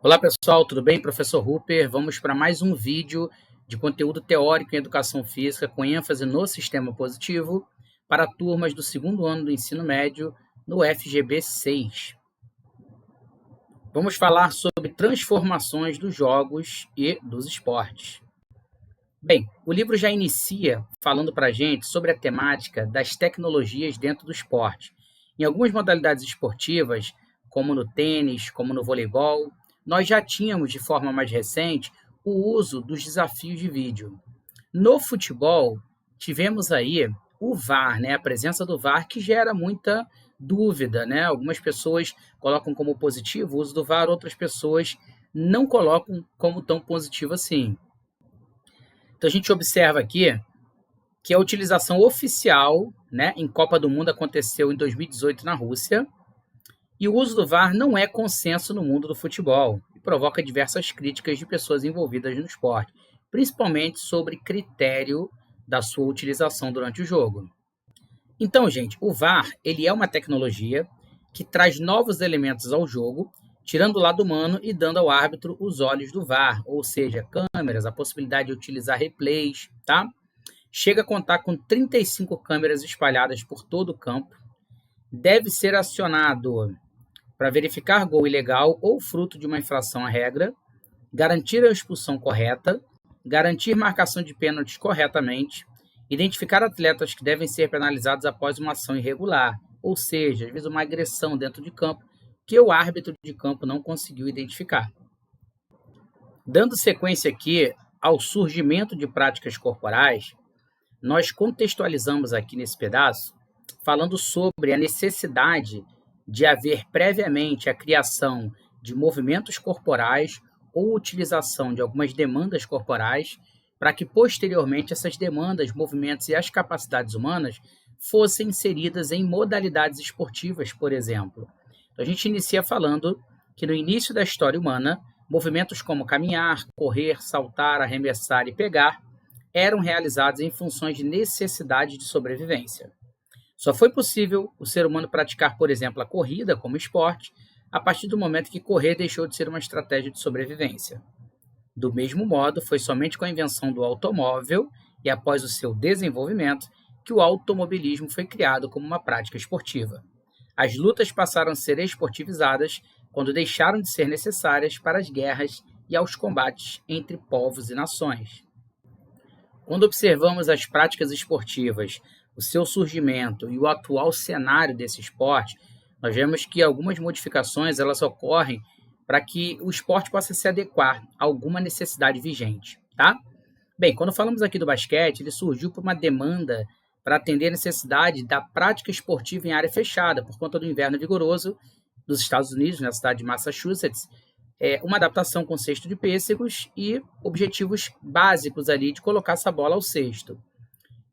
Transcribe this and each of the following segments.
Olá pessoal, tudo bem? Professor Rupert, vamos para mais um vídeo de conteúdo teórico em educação física com ênfase no sistema positivo para turmas do segundo ano do ensino médio no FGB 6. Vamos falar sobre transformações dos jogos e dos esportes. Bem, o livro já inicia falando para a gente sobre a temática das tecnologias dentro do esporte. Em algumas modalidades esportivas, como no tênis, como no voleibol, nós já tínhamos de forma mais recente o uso dos desafios de vídeo. No futebol, tivemos aí o VAR, né? A presença do VAR que gera muita dúvida, né? Algumas pessoas colocam como positivo o uso do VAR, outras pessoas não colocam como tão positivo assim. Então a gente observa aqui que a utilização oficial, né, em Copa do Mundo aconteceu em 2018 na Rússia, e o uso do VAR não é consenso no mundo do futebol e provoca diversas críticas de pessoas envolvidas no esporte, principalmente sobre critério da sua utilização durante o jogo. Então, gente, o VAR ele é uma tecnologia que traz novos elementos ao jogo, tirando o lado humano e dando ao árbitro os olhos do VAR, ou seja, câmeras, a possibilidade de utilizar replays, tá? Chega a contar com 35 câmeras espalhadas por todo o campo. Deve ser acionado para verificar gol ilegal ou fruto de uma infração à regra, garantir a expulsão correta, garantir marcação de pênaltis corretamente, identificar atletas que devem ser penalizados após uma ação irregular, ou seja, às vezes uma agressão dentro de campo que o árbitro de campo não conseguiu identificar. Dando sequência aqui ao surgimento de práticas corporais, nós contextualizamos aqui nesse pedaço falando sobre a necessidade de haver previamente a criação de movimentos corporais ou utilização de algumas demandas corporais para que posteriormente essas demandas, movimentos e as capacidades humanas fossem inseridas em modalidades esportivas, por exemplo. Então, a gente inicia falando que no início da história humana, movimentos como caminhar, correr, saltar, arremessar e pegar eram realizados em funções de necessidade de sobrevivência. Só foi possível o ser humano praticar, por exemplo, a corrida como esporte, a partir do momento que correr deixou de ser uma estratégia de sobrevivência. Do mesmo modo, foi somente com a invenção do automóvel e após o seu desenvolvimento que o automobilismo foi criado como uma prática esportiva. As lutas passaram a ser esportivizadas quando deixaram de ser necessárias para as guerras e aos combates entre povos e nações. Quando observamos as práticas esportivas, o seu surgimento e o atual cenário desse esporte, nós vemos que algumas modificações elas ocorrem para que o esporte possa se adequar a alguma necessidade vigente, tá? Bem, quando falamos aqui do basquete, ele surgiu por uma demanda para atender a necessidade da prática esportiva em área fechada, por conta do inverno vigoroso dos Estados Unidos, na cidade de Massachusetts, uma adaptação com cesto de pêssegos e objetivos básicos ali de colocar essa bola ao cesto.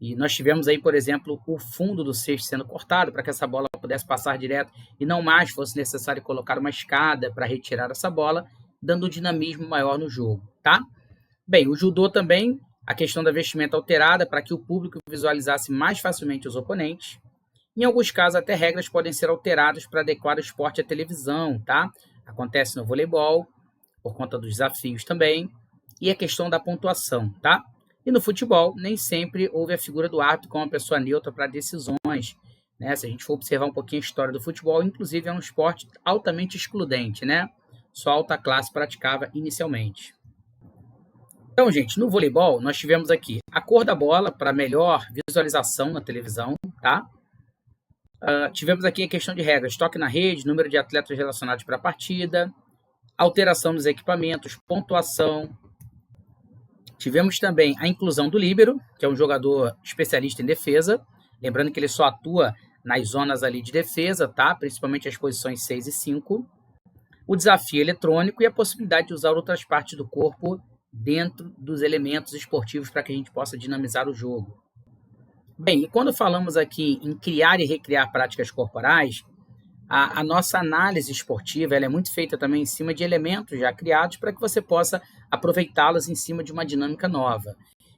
E nós tivemos aí, por exemplo, o fundo do cesto sendo cortado para que essa bola pudesse passar direto e não mais fosse necessário colocar uma escada para retirar essa bola, dando um dinamismo maior no jogo, tá? Bem, o judô também, a questão da vestimenta alterada para que o público visualizasse mais facilmente os oponentes. Em alguns casos, até regras podem ser alteradas para adequar o esporte à televisão, tá? Acontece no voleibol, por conta dos desafios também, e a questão da pontuação, tá? E no futebol, nem sempre houve a figura do árbitro como uma pessoa neutra para decisões, né? Se a gente for observar um pouquinho a história do futebol, inclusive é um esporte altamente excludente, né? Só a alta classe praticava inicialmente. Então, gente, no voleibol, nós tivemos aqui a cor da bola para melhor visualização na televisão, tá? Tivemos aqui a questão de regras, toque na rede, número de atletas relacionados para a partida, alteração dos equipamentos, pontuação. Tivemos também a inclusão do líbero, que é um jogador especialista em defesa, lembrando que ele só atua nas zonas ali de defesa, tá? Principalmente as posições 6 e 5. O desafio eletrônico e a possibilidade de usar outras partes do corpo dentro dos elementos esportivos para que a gente possa dinamizar o jogo. Bem, e quando falamos aqui em criar e recriar práticas corporais, a nossa análise esportiva ela é muito feita também em cima de elementos já criados para que você possa aproveitá-los em cima de uma dinâmica nova.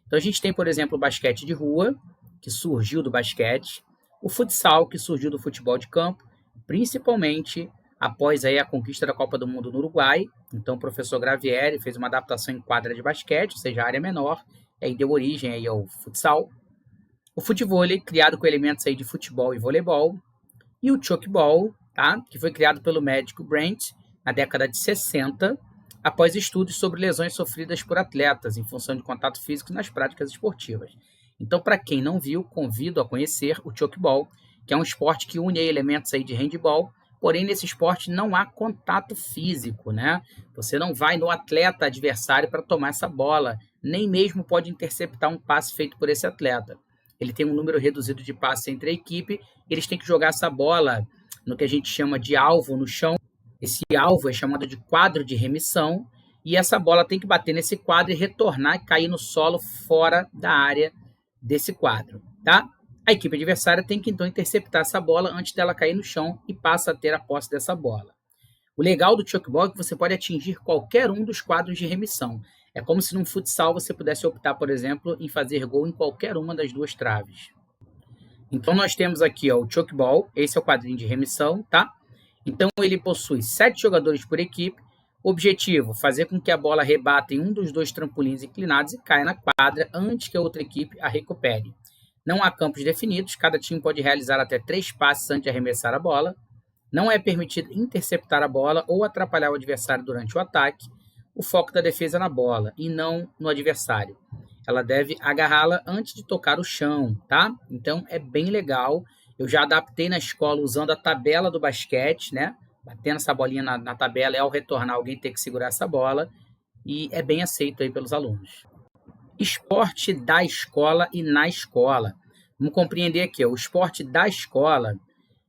Então a gente tem, por exemplo, o basquete de rua, que surgiu do basquete, o futsal, que surgiu do futebol de campo, principalmente após aí a conquista da Copa do Mundo no Uruguai. Então o professor Gravieri fez uma adaptação em quadra de basquete, ou seja, área menor, e aí deu origem aí ao futsal. O futevôlei, criado com elementos aí de futebol e voleibol. E o chokeball, tá? Que foi criado pelo médico Brent na década de 60, após estudos sobre lesões sofridas por atletas em função de contato físico nas práticas esportivas. Então, para quem não viu, convido a conhecer o chokeball, que é um esporte que une elementos aí de handball, porém nesse esporte não há contato físico, né? Você não vai no atleta adversário para tomar essa bola, nem mesmo pode interceptar um passe feito por esse atleta. Ele tem um número reduzido de passes entre a equipe, eles têm que jogar essa bola no que a gente chama de alvo no chão. Esse alvo é chamado de quadro de remissão, e essa bola tem que bater nesse quadro e retornar e cair no solo fora da área desse quadro, tá? A equipe adversária tem que então interceptar essa bola antes dela cair no chão e passa a ter a posse dessa bola. O legal do chokeball é que você pode atingir qualquer um dos quadros de remissão. É como se num futsal você pudesse optar, por exemplo, em fazer gol em qualquer uma das duas traves. Então nós temos aqui o chokeball, esse é o quadrinho de remissão, tá? Então ele possui 7 jogadores por equipe. Objetivo, fazer com que a bola rebata em um dos 2 trampolins inclinados e caia na quadra antes que a outra equipe a recupere. Não há campos definidos, cada time pode realizar até 3 passes antes de arremessar a bola. Não é permitido interceptar a bola ou atrapalhar o adversário durante o ataque. O foco da defesa é na bola e não no adversário. Ela deve agarrá-la antes de tocar o chão, tá? Então é bem legal. Eu já adaptei na escola usando a tabela do basquete, né? Batendo essa bolinha na tabela e ao retornar alguém tem que segurar essa bola. E é bem aceito aí pelos alunos. Esporte da escola e na escola. Vamos compreender aqui, o esporte da escola,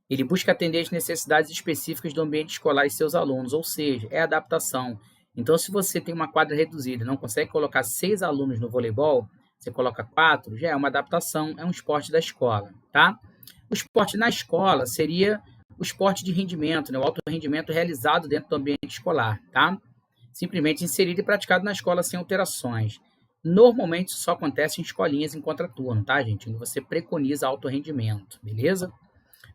ele busca atender às necessidades específicas do ambiente escolar e seus alunos, ou seja, é adaptação. Então, se você tem uma quadra reduzida e não consegue colocar 6 alunos no voleibol, você coloca 4, já é uma adaptação, é um esporte da escola, tá? O esporte na escola seria o esporte de rendimento, né? O alto rendimento realizado dentro do ambiente escolar, tá? Simplesmente inserido e praticado na escola sem alterações. Normalmente isso só acontece em escolinhas em contraturno, tá, gente? Onde você preconiza alto rendimento, beleza?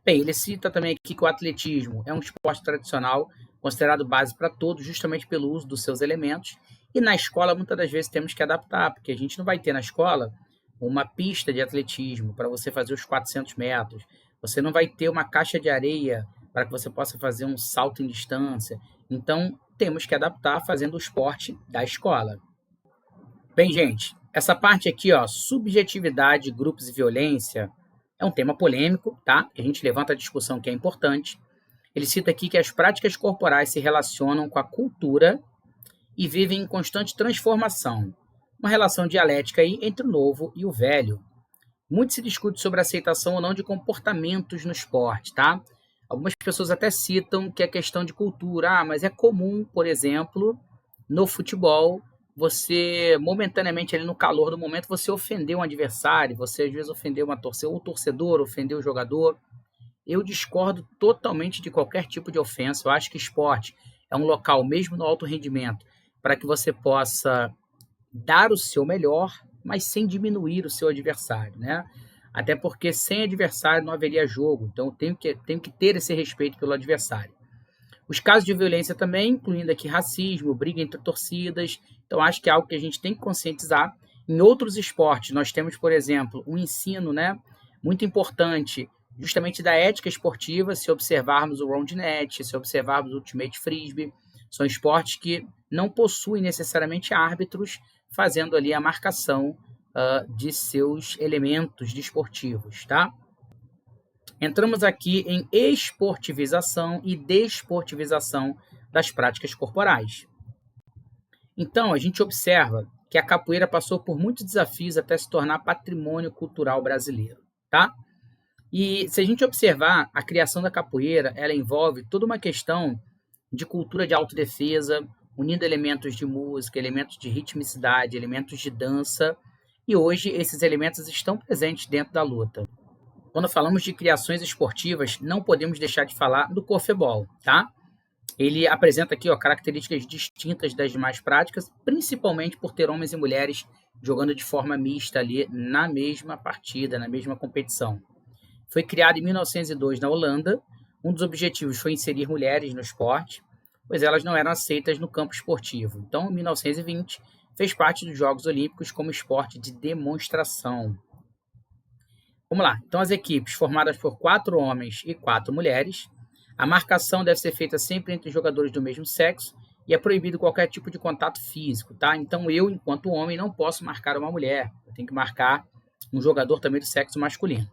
Bem, ele cita também aqui que o atletismo é um esporte tradicional, considerado base para todos, justamente pelo uso dos seus elementos. E na escola, muitas das vezes, temos que adaptar, porque a gente não vai ter na escola uma pista de atletismo para você fazer os 400 metros. Você não vai ter uma caixa de areia para que você possa fazer um salto em distância. Então, temos que adaptar fazendo o esporte da escola. Bem, gente, essa parte aqui, subjetividade, grupos e violência, é um tema polêmico, tá? A gente levanta a discussão que é importante. Ele cita aqui que as práticas corporais se relacionam com a cultura e vivem em constante transformação. Uma relação dialética aí entre o novo e o velho. Muito se discute sobre a aceitação ou não de comportamentos no esporte, tá? Algumas pessoas até citam que é questão de cultura. Mas é comum, por exemplo, no futebol, você, momentaneamente, ali no calor do momento, você ofendeu um adversário, você às vezes ofendeu o torcedor, ofendeu o jogador. Eu discordo totalmente de qualquer tipo de ofensa. Eu acho que esporte é um local, mesmo no alto rendimento, para que você possa dar o seu melhor, mas sem diminuir o seu adversário, né? Até porque sem adversário não haveria jogo. Então, tenho que ter esse respeito pelo adversário. Os casos de violência também, incluindo aqui racismo, briga entre torcidas. Então, acho que é algo que a gente tem que conscientizar. Em outros esportes, nós temos, por exemplo, um ensino, né, muito importante, justamente da ética esportiva, se observarmos o round net, se observarmos o ultimate frisbee. São esportes que não possuem necessariamente árbitros fazendo ali a marcação de seus elementos desportivos, tá? Entramos aqui em esportivização e desportivização das práticas corporais. Então, a gente observa que a capoeira passou por muitos desafios até se tornar patrimônio cultural brasileiro, tá? E se a gente observar, a criação da capoeira, ela envolve toda uma questão de cultura de autodefesa, unindo elementos de música, elementos de ritmicidade, elementos de dança, e hoje esses elementos estão presentes dentro da luta. Quando falamos de criações esportivas, não podemos deixar de falar do corfebol, tá? Ele apresenta aqui características distintas das demais práticas, principalmente por ter homens e mulheres jogando de forma mista ali na mesma partida, na mesma competição. Foi criado em 1902 na Holanda, Um dos objetivos foi inserir mulheres no esporte, pois elas não eram aceitas no campo esportivo. Então, em 1920, fez parte dos Jogos Olímpicos como esporte de demonstração. Vamos lá. Então, as equipes formadas por 4 homens e 4 mulheres. A marcação deve ser feita sempre entre jogadores do mesmo sexo e é proibido qualquer tipo de contato físico, tá? Então, eu, enquanto homem, não posso marcar uma mulher. Eu tenho que marcar um jogador também do sexo masculino.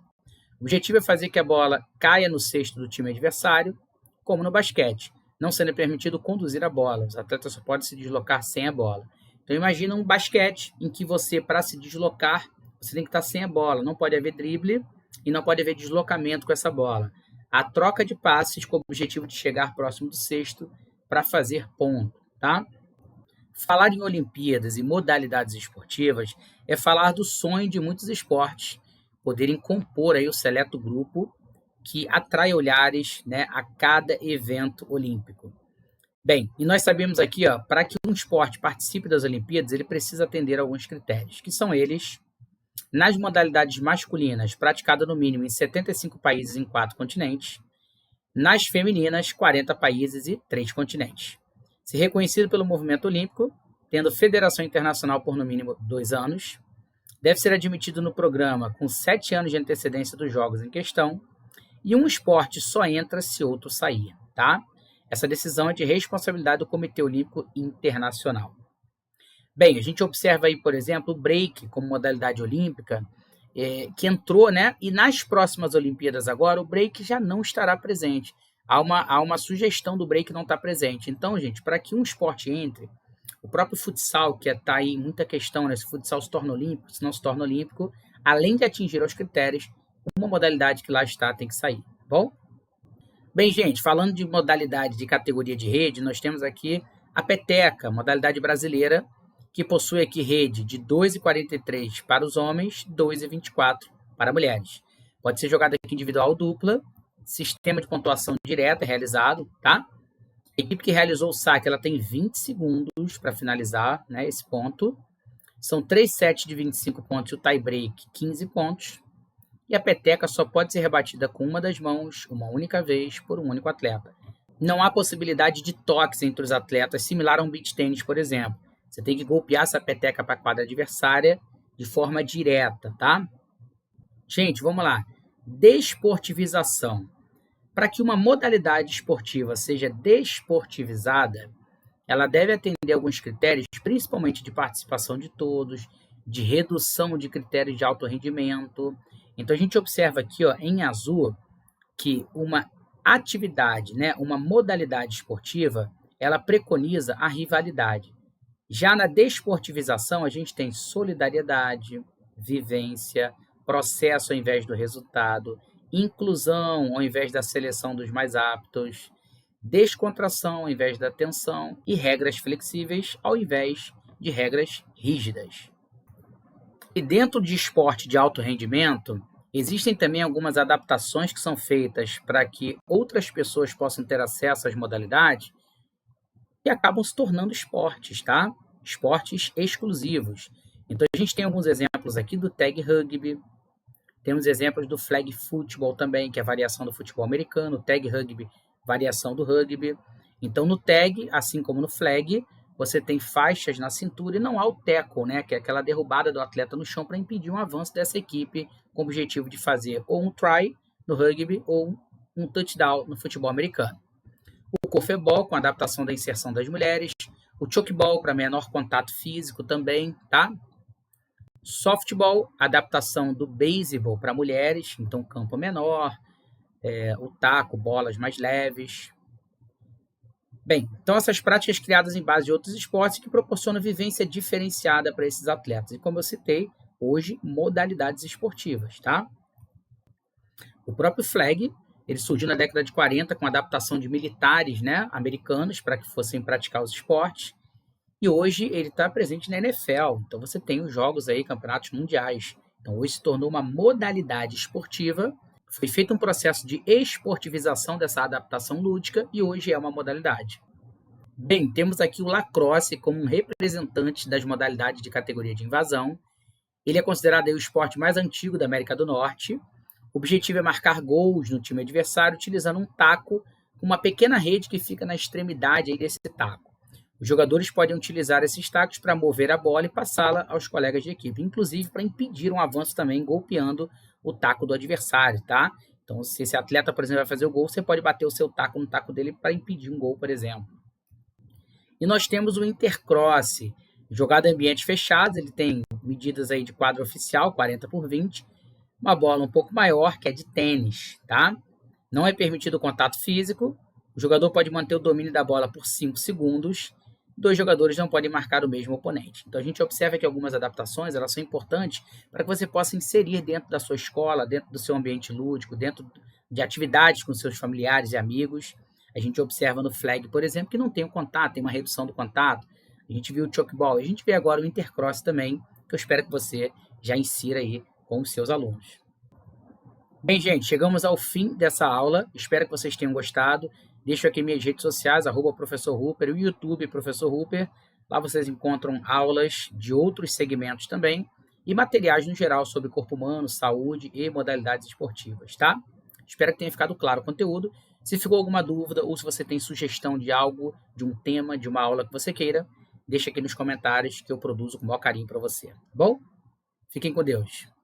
O objetivo é fazer que a bola caia no cesto do time adversário, como no basquete, não sendo permitido conduzir a bola. Os atletas só podem se deslocar sem a bola. Então, imagina um basquete em que você, para se deslocar, você tem que estar sem a bola. Não pode haver drible e não pode haver deslocamento com essa bola. A troca de passes com o objetivo de chegar próximo do cesto para fazer ponto, tá? Falar em Olimpíadas e modalidades esportivas é falar do sonho de muitos esportes poderem compor aí o seleto grupo que atrai olhares, né, a cada evento olímpico. Bem, e nós sabemos aqui, para que um esporte participe das Olimpíadas, ele precisa atender a alguns critérios, que são eles: nas modalidades masculinas, praticada no mínimo em 75 países em 4 continentes; nas femininas, 40 países e 3 continentes. Ser reconhecido pelo movimento olímpico, tendo federação internacional por no mínimo 2 anos, deve ser admitido no programa com 7 anos de antecedência dos jogos em questão, e um esporte só entra se outro sair, tá? Essa decisão é de responsabilidade do Comitê Olímpico Internacional. Bem, a gente observa aí, por exemplo, o break como modalidade olímpica, que entrou, né? E nas próximas Olimpíadas agora, o break já não estará presente. Há uma sugestão do break não estar presente. Então, gente, para que um esporte entre, o próprio futsal, que está aí muita questão, né? Se o futsal se torna olímpico, se não se torna olímpico, além de atingir os critérios, uma modalidade que lá está tem que sair, tá bom? Bem, gente, falando de modalidade de categoria de rede, nós temos aqui a peteca, modalidade brasileira, que possui aqui rede de 2,43 para os homens, 2,24 para mulheres. Pode ser jogada aqui individual ou dupla, sistema de pontuação direta é realizado, tá? A equipe que realizou o saque, ela tem 20 segundos para finalizar, né, esse ponto. São 3 sets de 25 pontos e o tie break 15 pontos. E a peteca só pode ser rebatida com uma das mãos, uma única vez, por um único atleta. Não há possibilidade de toques entre os atletas, similar a um beach tênis, por exemplo. Você tem que golpear essa peteca para a quadra adversária de forma direta, tá? Gente, vamos lá. Desportivização. Para que uma modalidade esportiva seja desportivizada, ela deve atender alguns critérios, principalmente de participação de todos, de redução de critérios de alto rendimento. Então, a gente observa aqui, em azul, que uma atividade, né, uma modalidade esportiva, ela preconiza a rivalidade. Já na desportivização, a gente tem solidariedade, vivência, processo ao invés do resultado, inclusão ao invés da seleção dos mais aptos, descontração ao invés da tensão e regras flexíveis ao invés de regras rígidas. E dentro de esporte de alto rendimento, existem também algumas adaptações que são feitas para que outras pessoas possam ter acesso às modalidades e acabam se tornando esportes, tá? Esportes exclusivos. Então, a gente tem alguns exemplos aqui do tag rugby, temos exemplos do flag football também, que é a variação do futebol americano, tag rugby, variação do rugby. Então, no tag, assim como no flag, você tem faixas na cintura e não há o tackle, né, que é aquela derrubada do atleta no chão para impedir um avanço dessa equipe com o objetivo de fazer ou um try no rugby ou um touchdown no futebol americano. O corfeball, com a adaptação da inserção das mulheres. O chokeball, para menor contato físico também, tá? Softball, adaptação do beisebol para mulheres, então campo menor, o taco, bolas mais leves. Bem, então essas práticas criadas em base de outros esportes que proporcionam vivência diferenciada para esses atletas. E como eu citei, hoje, modalidades esportivas, tá? O próprio flag, ele surgiu na década de 40 com a adaptação de militares, né, americanos para que fossem praticar os esportes. E hoje ele está presente na NFL. Então você tem os jogos aí, campeonatos mundiais. Então hoje se tornou uma modalidade esportiva. Foi feito um processo de esportivização dessa adaptação lúdica e hoje é uma modalidade. Bem, temos aqui o lacrosse como um representante das modalidades de categoria de invasão. Ele é considerado aí o esporte mais antigo da América do Norte. O objetivo é marcar gols no time adversário utilizando um taco com uma pequena rede que fica na extremidade aí desse taco. Os jogadores podem utilizar esses tacos para mover a bola e passá-la aos colegas de equipe, inclusive para impedir um avanço também golpeando o taco do adversário, tá? Então, se esse atleta, por exemplo, vai fazer o gol, você pode bater o seu taco no taco dele para impedir um gol, por exemplo. E nós temos o intercross, jogado em ambientes fechados, ele tem medidas aí de quadro oficial, 40 por 20, uma bola um pouco maior, que é de tênis, tá? Não é permitido o contato físico, o jogador pode manter o domínio da bola por 5 segundos, dois jogadores não podem marcar o mesmo oponente. Então a gente observa que algumas adaptações elas são importantes para que você possa inserir dentro da sua escola, dentro do seu ambiente lúdico, dentro de atividades com seus familiares e amigos. A gente observa no flag, por exemplo, que não tem o contato, tem uma redução do contato. A gente viu o chokeball, a gente vê agora o intercross também, que eu espero que você já insira aí com os seus alunos. Bem, gente, chegamos ao fim dessa aula. Espero que vocês tenham gostado. Deixo aqui minhas redes sociais, @Professor Hooper, o YouTube Professor Hooper. Lá vocês encontram aulas de outros segmentos também e materiais no geral sobre corpo humano, saúde e modalidades esportivas, tá? Espero que tenha ficado claro o conteúdo. Se ficou alguma dúvida ou se você tem sugestão de algo, de um tema, de uma aula que você queira, deixa aqui nos comentários que eu produzo com o maior carinho para você, tá bom? Fiquem com Deus.